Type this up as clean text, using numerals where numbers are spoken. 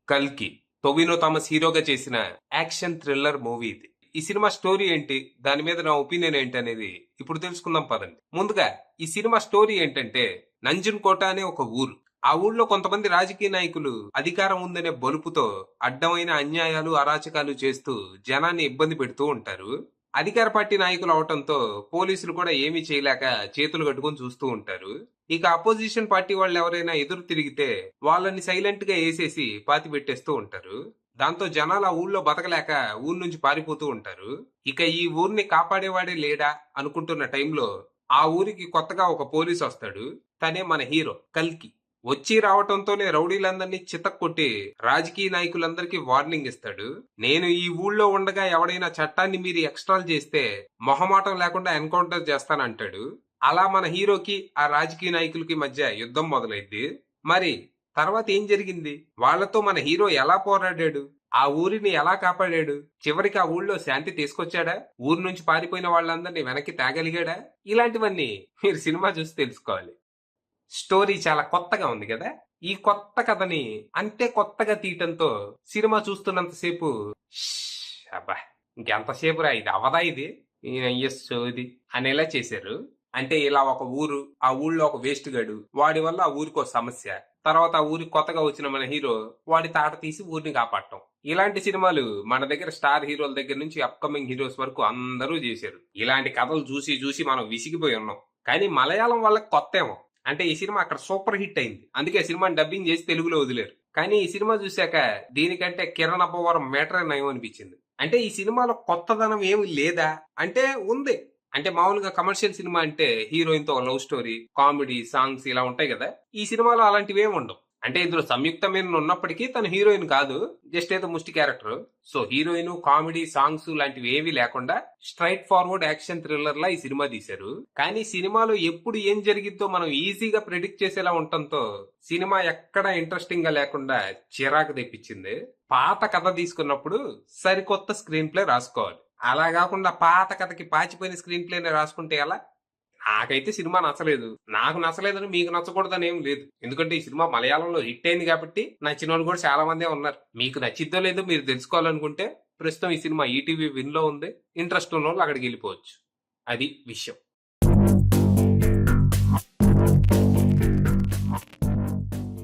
కల్కి టొవినో థామస్ హీరోగా చేసిన యాక్షన్ థ్రిల్లర్ మూవీ ఇది. ఈ సినిమా స్టోరీ ఏంటి, దాని మీద నా ఒపీనియన్ ఏంటి అనేది ఇప్పుడు తెలుసుకుందాం పదండి. ముందుగా ఈ సినిమా స్టోరీ ఏంటంటే, నంజన్కోట అనే ఒక ఊరు. ఆ ఊళ్ళో కొంతమంది రాజకీయ నాయకులు అధికారం ఉందనే బలుపుతో అడ్డమైన అన్యాయాలు అరాచకాలు చేస్తూ జనాన్ని ఇబ్బంది పెడుతూ ఉంటారు. అధికార పార్టీ నాయకులు అవటంతో పోలీసులు కూడా ఏమీ చేయలేక చేతులు కట్టుకొని చూస్తూ ఉంటారు. ఇక అపోజిషన్ పార్టీ వాళ్ళు ఎవరైనా ఎదురు తిరిగితే వాళ్ళని సైలెంట్ గా వేసేసి పాతి పెట్టేస్తూ ఉంటారు. దాంతో జనాలు ఆ ఊళ్ళో బతకలేక ఊరు నుంచి పారిపోతూ ఉంటారు. ఇక ఈ ఊరిని కాపాడేవాడే లేడా అనుకుంటున్న టైంలో ఆ ఊరికి కొత్తగా ఒక పోలీస్ వస్తాడు. తనే మన హీరో కల్కి. వచ్చి రావటంతోనే రౌడీలందరినీ చితక్కొట్టి రాజకీయ నాయకులందరికీ వార్నింగ్ ఇస్తాడు. నేను ఈ ఊళ్ళో ఉండగా ఎవడైనా చట్టాన్ని మీరి ఎక్స్ట్రాల్ చేస్తే మొహమాటం లేకుండా ఎన్కౌంటర్ చేస్తానంటాడు. అలా మన హీరోకి ఆ రాజకీయ నాయకులకి మధ్య యుద్ధం మొదలైద్ది. మరి తర్వాత ఏం జరిగింది, వాళ్లతో మన హీరో ఎలా పోరాడాడు, ఆ ఊరిని ఎలా కాపాడాడు, చివరికి ఆ ఊళ్ళో శాంతి తీసుకొచ్చాడా, ఊరు నుంచి పారిపోయిన వాళ్ళందరినీ వెనక్కి తేగలిగాడా, ఇలాంటివన్నీ మీరు సినిమా చూసి తెలుసుకోవాలి. స్టోరీ చాలా కొత్తగా ఉంది కదా. ఈ కొత్త కథని అంతే కొత్తగా తీయటంతో సినిమా చూస్తున్నంతసేపు అబ్బా ఇంకెంతసేపు రా ఇది అవదా ఇది ఇది అనేలా చేశారు. అంటే ఇలా ఒక ఊరు, ఆ ఊళ్ళో ఒక వేస్ట్ గాడు, వాడి వల్ల ఆ ఊరికి ఒక సమస్య, తర్వాత ఆ ఊరికి కొత్తగా వచ్చిన మన హీరో వాడి తాట తీసి ఊరిని కాపాడటం. ఇలాంటి సినిమాలు మన దగ్గర స్టార్ హీరోల దగ్గర నుంచి అప్కమింగ్ హీరోస్ వరకు అందరూ చేశారు. ఇలాంటి కథలు చూసి చూసి మనం విసిగిపోయి ఉన్నాం. కానీ మలయాళం వాళ్ళకి కొత్త ఏమో, అంటే ఈ సినిమా అక్కడ సూపర్ హిట్ అయింది, అందుకే సినిమాని డబ్బింగ్ చేసి తెలుగులో వదిలేరు. కానీ ఈ సినిమా చూశాక దీనికంటే కిరణ్ అబ్బవరం మేటరే నయం అనిపించింది. అంటే ఈ సినిమాలో కొత్తదనం ఏమి లేదా అంటే ఉంది. అంటే మామూలుగా కమర్షియల్ సినిమా అంటే హీరోయిన్ తో లవ్ స్టోరీ, కామెడీ, సాంగ్స్ ఇలా ఉంటాయి కదా. ఈ సినిమాలో అలాంటివి ఏమి ఉండవు. అంటే ఇందులో సంయుక్త మీనన్ ఉన్నప్పటికీ తను హీరోయిన్ కాదు, జస్ట్ ఏదో ముష్టి character. So heroine, comedy, songs లాంటివి ఏవి లేకుండా స్ట్రైట్ ఫార్వర్డ్ యాక్షన్ థ్రిల్లర్ లా ఈ సినిమా తీశారు. కానీ సినిమాలో ఎప్పుడు ఏం జరిగిద్దో మనం ఈజీగా ప్రెడిక్ట్ చేసేలా ఉండటంతో సినిమా ఎక్కడా ఇంట్రెస్టింగ్ గా లేకుండా చిరాకు తెప్పించింది. పాత కథ తీసుకున్నప్పుడు సరికొత్త స్క్రీన్ ప్లే రాసుకోవాలి. అలా కాకుండా పాత కథకి పాచిపోయిన స్క్రీన్ ప్లేనే రాసుకుంటే ఎలా? నాకైతే సినిమా నచ్చలేదు. నాకు నచ్చలేదని మీకు నచ్చకూడదని ఏం లేదు. ఎందుకంటే ఈ సినిమా మలయాళంలో హిట్ అయింది కాబట్టి నచ్చిన వాళ్ళు కూడా చాలా మందే ఉన్నారు. మీకు నచ్చిద్దో లేదో మీరు తెలుసుకోవాలనుకుంటే ప్రస్తుతం ఈ సినిమా ఈటీవీ విన్ లో ఉంది. ఇంట్రెస్ట్ ఉన్న వాళ్ళు అక్కడికి వెళ్ళిపోవచ్చు. అది విషయం.